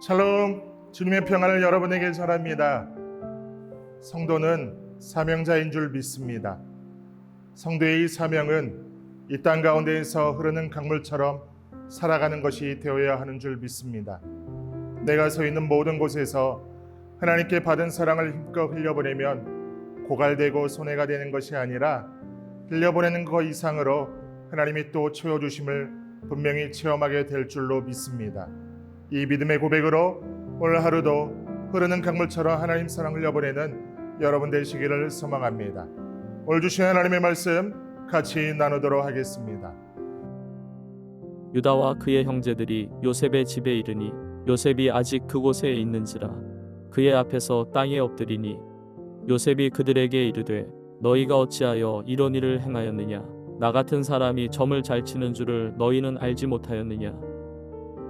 샬롬, 주님의 평안을 여러분에게 전합니다. 성도는 사명자인 줄 믿습니다. 성도의 사명은 이 땅 가운데에서 흐르는 강물처럼 살아가는 것이 되어야 하는 줄 믿습니다. 내가 서 있는 모든 곳에서 하나님께 받은 사랑을 힘껏 흘려보내면 고갈되고 손해가 되는 것이 아니라 흘려보내는 것 이상으로 하나님이 또 채워주심을 분명히 체험하게 될 줄로 믿습니다. 이 믿음의 고백으로 오늘 하루도 흐르는 강물처럼 하나님 사랑 흘려보내는 여러분 되시기를 소망합니다. 오늘 주신 하나님의 말씀 같이 나누도록 하겠습니다. 유다와 그의 형제들이 요셉의 집에 이르니 요셉이 아직 그곳에 있는지라 그의 앞에서 땅에 엎드리니 요셉이 그들에게 이르되 너희가 어찌하여 이런 일을 행하였느냐 나 같은 사람이 점을 잘 치는 줄을 너희는 알지 못하였느냐.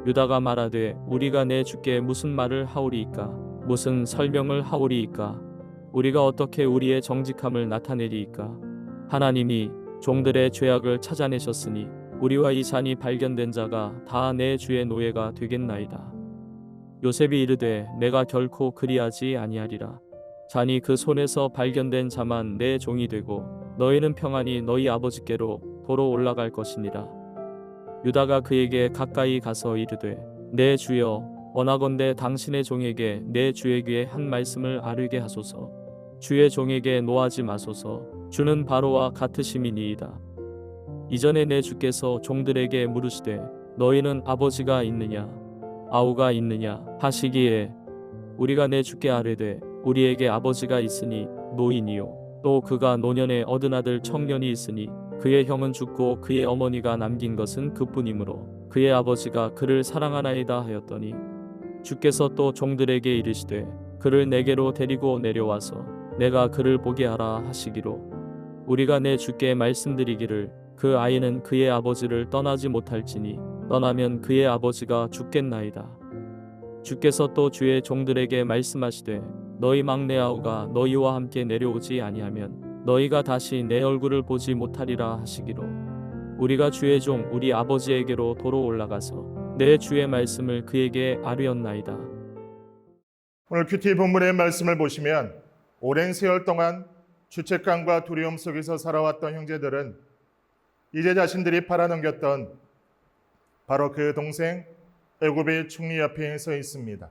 유다가 말하되 우리가 내 주께 무슨 말을 하오리이까 무슨 설명을 하오리이까 우리가 어떻게 우리의 정직함을 나타내리이까. 하나님이 종들의 죄악을 찾아내셨으니 우리와 이 잔이 발견된 자가 다 내 주의 노예가 되겠나이다. 요셉이 이르되 내가 결코 그리하지 아니하리라. 잔이 그 손에서 발견된 자만 내 종이 되고 너희는 평안히 너희 아버지께로 도로 올라갈 것이니라. 유다가 그에게 가까이 가서 이르되 내 주여 원하건대 당신의 종에게 내 주의 귀에 한 말씀을 아뢰게 하소서. 주의 종에게 노하지 마소서. 주는 바로와 같으심이니이다. 이전에 내 주께서 종들에게 물으시되 너희는 아버지가 있느냐 아우가 있느냐 하시기에 우리가 내 주께 아뢰되 우리에게 아버지가 있으니 노인이요 또 그가 노년에 얻은 아들 청년이 있으니 그의 형은 죽고 그의 어머니가 남긴 것은 그뿐이므로 그의 아버지가 그를 사랑하나이다 하였더니 주께서 또 종들에게 이르시되 그를 내게로 데리고 내려와서 내가 그를 보게 하라 하시기로 우리가 내 주께 말씀드리기를 그 아이는 그의 아버지를 떠나지 못할지니 떠나면 그의 아버지가 죽겠나이다. 주께서 또 주의 종들에게 말씀하시되 너희 막내 아우가 너희와 함께 내려오지 아니하면 너희가 다시 내 얼굴을 보지 못하리라 하시기로 우리가 주의 종 우리 아버지에게로 도로 올라가서 내 주의 말씀을 그에게 아뢰었나이다. 오늘 큐티 본문의 말씀을 보시면 오랜 세월 동안 죄책감과 두려움 속에서 살아왔던 형제들은 이제 자신들이 팔아넘겼던 바로 그 동생 애굽의 총리 옆에 서 있습니다.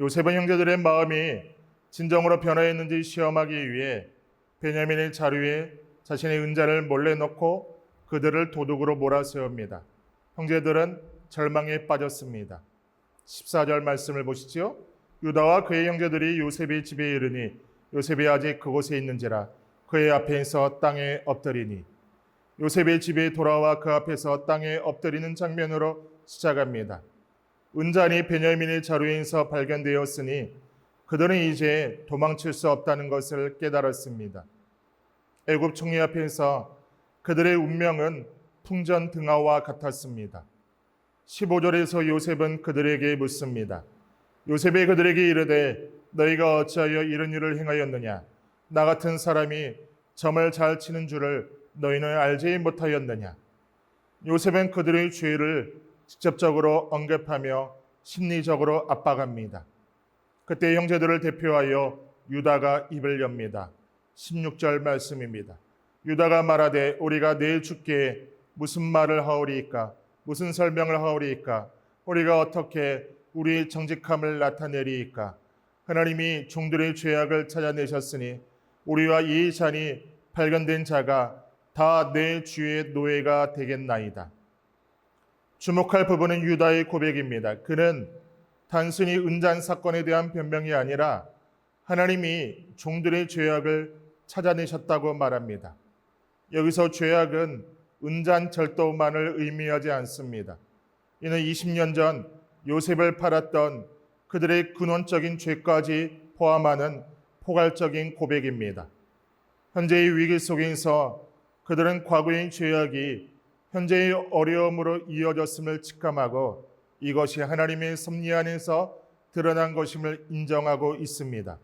요셉은 형제들의 마음이 진정으로 변화했는지 시험하기 위해 베냐민의 자루에 자신의 은자를 몰래 넣고 그들을 도둑으로 몰아세웁니다. 형제들은 절망에 빠졌습니다. 14절 말씀을 보시죠. 유다와 그의 형제들이 요셉의 집에 이르니 요셉이 아직 그곳에 있는지라 그의 앞에서 땅에 엎드리니 요셉의 집에 돌아와 그 앞에서 땅에 엎드리는 장면으로 시작합니다. 은잔이 베냐민의 자루에서 발견되었으니 그들은 이제 도망칠 수 없다는 것을 깨달았습니다. 애굽 총리 앞에서 그들의 운명은 풍전등화와 같았습니다. 15절에서 요셉은 그들에게 묻습니다. 요셉이 그들에게 이르되 너희가 어찌하여 이런 일을 행하였느냐 나 같은 사람이 점을 잘 치는 줄을 너희는 알지 못하였느냐. 요셉은 그들의 죄를 직접적으로 언급하며 심리적으로 압박합니다. 그때 형제들을 대표하여 유다가 입을 엽니다. 16절 말씀입니다. 유다가 말하되 우리가 내 주께 무슨 말을 하오리이까 무슨 설명을 하오리이까 우리가 어떻게 우리의 정직함을 나타내리이까. 하나님이 종들의 죄악을 찾아내셨으니 우리와 이 잔이 발견된 자가 다 내 주의 노예가 되겠나이다. 주목할 부분은 유다의 고백입니다. 그는 단순히 은잔 사건에 대한 변명이 아니라 하나님이 종들의 죄악을 찾아내셨다고 말합니다. 여기서 죄악은 은잔 절도만을 의미하지 않습니다. 이는 20년 전 요셉을 팔았던 그들의 근원적인 죄까지 포함하는 포괄적인 고백입니다. 현재의 위기 속에서 그들은 과거의 죄악이 현재의 어려움으로 이어졌음을 직감하고 이것이 하나님의 섭리 안에서 드러난 것임을 인정하고 있습니다.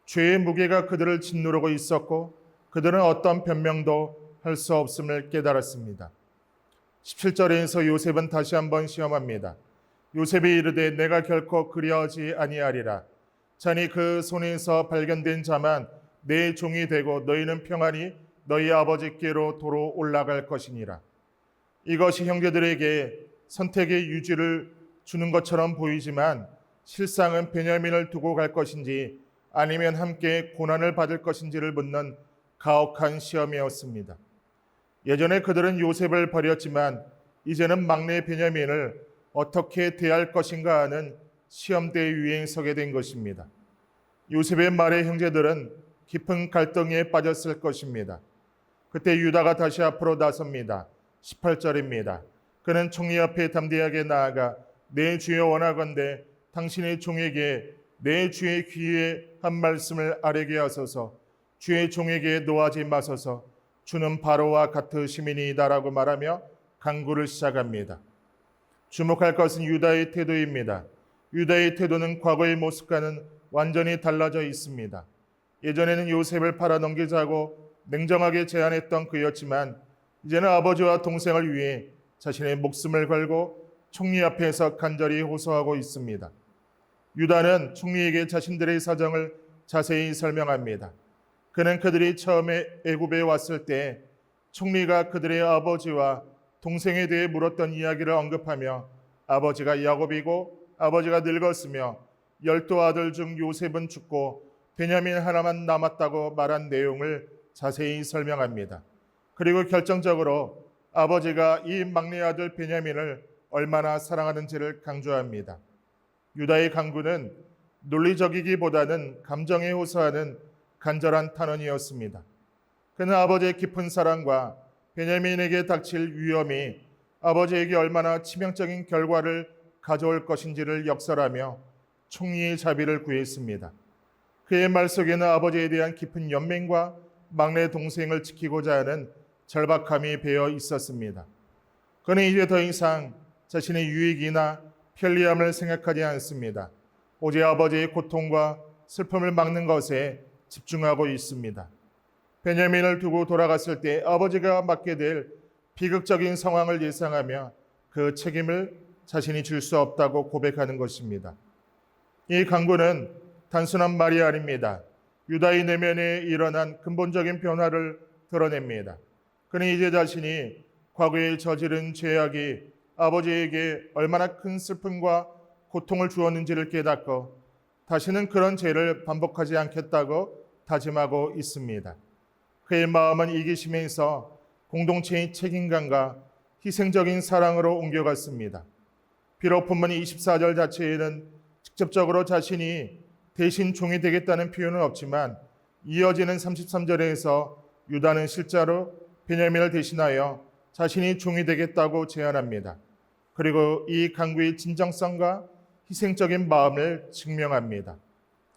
죄의 무게가 그들을 짓누르고 있었고 그들은 어떤 변명도 할 수 없음을 깨달았습니다. 17절에서 요셉은 다시 한번 시험합니다. 요셉이 이르되 내가 결코 그리하지 아니하리라. 자니 그 손에서 발견된 자만 내 종이 되고 너희는 평안히 너희 아버지께로 도로 올라갈 것이니라. 이것이 형제들에게 선택의 유지를 주는 것처럼 보이지만 실상은 베냐민을 두고 갈 것인지 아니면 함께 고난을 받을 것인지를 묻는 가혹한 시험이었습니다. 예전에 그들은 요셉을 버렸지만 이제는 막내 베냐민을 어떻게 대할 것인가 하는 시험대 위에 서게 된 것입니다. 요셉의 말에 형제들은 깊은 갈등에 빠졌을 것입니다. 그때 유다가 다시 앞으로 나섭니다. 18절입니다. 그는 총리 앞에 담대하게 나아가 내 주여 원하건대 당신의 종에게 내 주의 귀에 한 말씀을 아뢰게 하소서. 주의 종에게 노하지 마소서. 주는 바로와 같으심이니이다라고 말하며 간구를 시작합니다. 주목할 것은 유다의 태도입니다. 유다의 태도는 과거의 모습과는 완전히 달라져 있습니다. 예전에는 요셉을 팔아넘기자고 냉정하게 제안했던 그였지만 이제는 아버지와 동생을 위해 자신의 목숨을 걸고 총리 앞에서 간절히 호소하고 있습니다. 유다는 총리에게 자신들의 사정을 자세히 설명합니다. 그는 그들이 처음에 애굽에 왔을 때 총리가 그들의 아버지와 동생에 대해 물었던 이야기를 언급하며 아버지가 야곱이고 아버지가 늙었으며 12아들 중 요셉은 죽고 베냐민 하나만 남았다고 말한 내용을 자세히 설명합니다. 그리고 결정적으로 아버지가 이 막내 아들 베냐민을 얼마나 사랑하는지를 강조합니다. 유다의 강구는 논리적이기보다는 감정에 호소하는 간절한 탄원이었습니다. 그는 아버지의 깊은 사랑과 베냐민에게 닥칠 위험이 아버지에게 얼마나 치명적인 결과를 가져올 것인지를 역설하며 총리의 자비를 구했습니다. 그의 말 속에는 아버지에 대한 깊은 연민과 막내 동생을 지키고자 하는 절박함이 배어 있었습니다. 그는 이제 더 이상 자신의 유익이나 편리함을 생각하지 않습니다. 오직 아버지의 고통과 슬픔을 막는 것에 집중하고 있습니다. 베냐민을 두고 돌아갔을 때 아버지가 맡게 될 비극적인 상황을 예상하며 그 책임을 자신이 질 수 없다고 고백하는 것입니다. 이 강구는 단순한 말이 아닙니다. 유다의 내면에 일어난 근본적인 변화를 드러냅니다. 그는 이제 자신이 과거에 저지른 죄악이 아버지에게 얼마나 큰 슬픔과 고통을 주었는지를 깨닫고 다시는 그런 죄를 반복하지 않겠다고 다짐하고 있습니다. 그의 마음은 이기심에서 공동체의 책임감과 희생적인 사랑으로 옮겨갔습니다. 비록 본문 24절 자체에는 직접적으로 자신이 대신 종이 되겠다는 표현은 없지만 이어지는 33절에서 유다는 실제로 베냐민을 대신하여 자신이 종이 되겠다고 제안합니다. 그리고 이 강구의 진정성과 희생적인 마음을 증명합니다.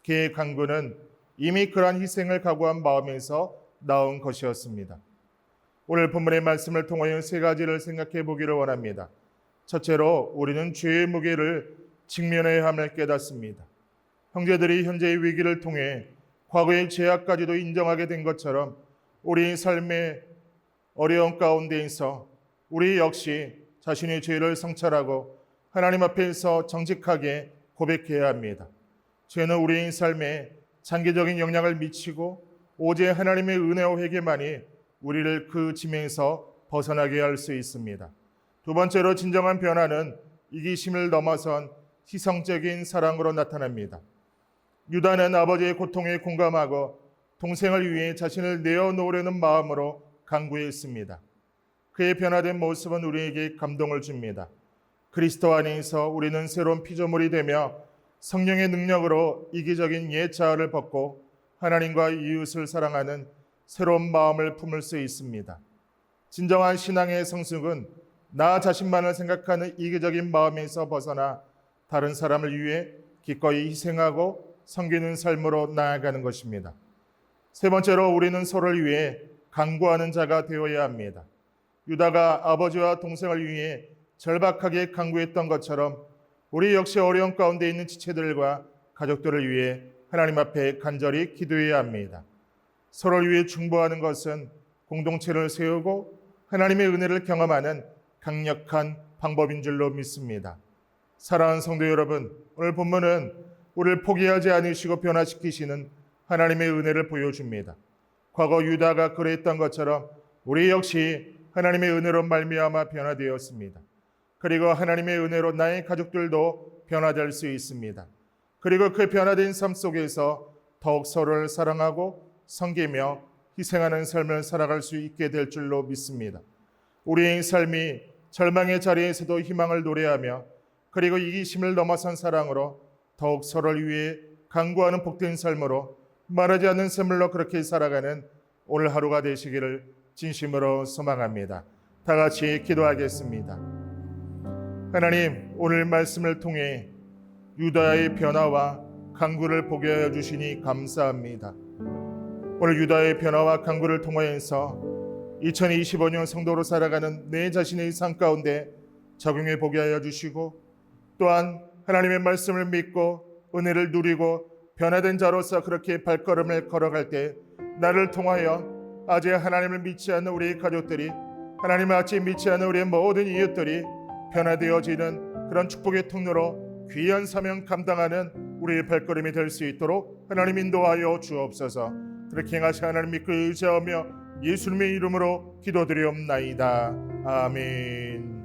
그의 강구는 이미 그러한 희생을 각오한 마음에서 나온 것이었습니다. 오늘 본문의 말씀을 통하여 세 가지를 생각해 보기를 원합니다. 첫째로 우리는 죄의 무게를 직면해야 함을 깨닫습니다. 형제들이 현재의 위기를 통해 과거의 죄악까지도 인정하게 된 것처럼 우리 삶의 어려운 가운데에서 우리 역시 자신의 죄를 성찰하고 하나님 앞에서 정직하게 고백해야 합니다. 죄는 우리의 삶에 장기적인 영향을 미치고 오직 하나님의 은혜와 회개만이 우리를 그 짐에서 벗어나게 할 수 있습니다. 두 번째로 진정한 변화는 이기심을 넘어선 희생적인 사랑으로 나타납니다. 유다는 아버지의 고통에 공감하고 동생을 위해 자신을 내어놓으려는 마음으로 간구했습니다. 그의 변화된 모습은 우리에게 감동을 줍니다. 그리스도 안에서 우리는 새로운 피조물이 되며 성령의 능력으로 이기적인 옛 자아를 벗고 하나님과 이웃을 사랑하는 새로운 마음을 품을 수 있습니다. 진정한 신앙의 성숙은 나 자신만을 생각하는 이기적인 마음에서 벗어나 다른 사람을 위해 기꺼이 희생하고 섬기는 삶으로 나아가는 것입니다. 세 번째로 우리는 서로를 위해 간구하는 자가 되어야 합니다. 유다가 아버지와 동생을 위해 절박하게 간구했던 것처럼 우리 역시 어려움 가운데 있는 지체들과 가족들을 위해 하나님 앞에 간절히 기도해야 합니다. 서로를 위해 중보하는 것은 공동체를 세우고 하나님의 은혜를 경험하는 강력한 방법인 줄로 믿습니다. 사랑하는 성도 여러분, 오늘 본문은 우리를 포기하지 않으시고 변화시키시는 하나님의 은혜를 보여줍니다. 과거 유다가 그랬던 것처럼 우리 역시 하나님의 은혜로 말미암아 변화되었습니다. 그리고 하나님의 은혜로 나의 가족들도 변화될 수 있습니다. 그리고 그 변화된 삶 속에서 더욱 서로를 사랑하고 섬기며 희생하는 삶을 살아갈 수 있게 될 줄로 믿습니다. 우리의 삶이 절망의 자리에서도 희망을 노래하며 그리고 이기심을 넘어선 사랑으로 더욱 서로를 위해 간구하는 복된 삶으로 말하지 않는 샘물로 그렇게 살아가는 오늘 하루가 되시기를 진심으로 소망합니다. 다 같이 기도하겠습니다. 하나님, 오늘 말씀을 통해 유다의 변화와 간구를 보게 하여 주시니 감사합니다. 오늘 유다의 변화와 간구를 통하여서 2025년 성도로 살아가는 내 자신의 삶 가운데 적용해 보게 하여 주시고 또한 하나님의 말씀을 믿고 은혜를 누리고 변화된 자로서 그렇게 발걸음을 걸어갈 때 나를 통하여 아직 하나님을 믿지 않는 우리 가족들이 하나님을 아직 믿지 않는 우리의 모든 이웃들이 변화되어지는 그런 축복의 통로로 귀한 사명 감당하는 우리의 발걸음이 될 수 있도록 하나님 인도하여 주옵소서. 그렇게 행하시 하나님 믿고 의지하며 예수님의 이름으로 기도드리옵나이다. 아멘.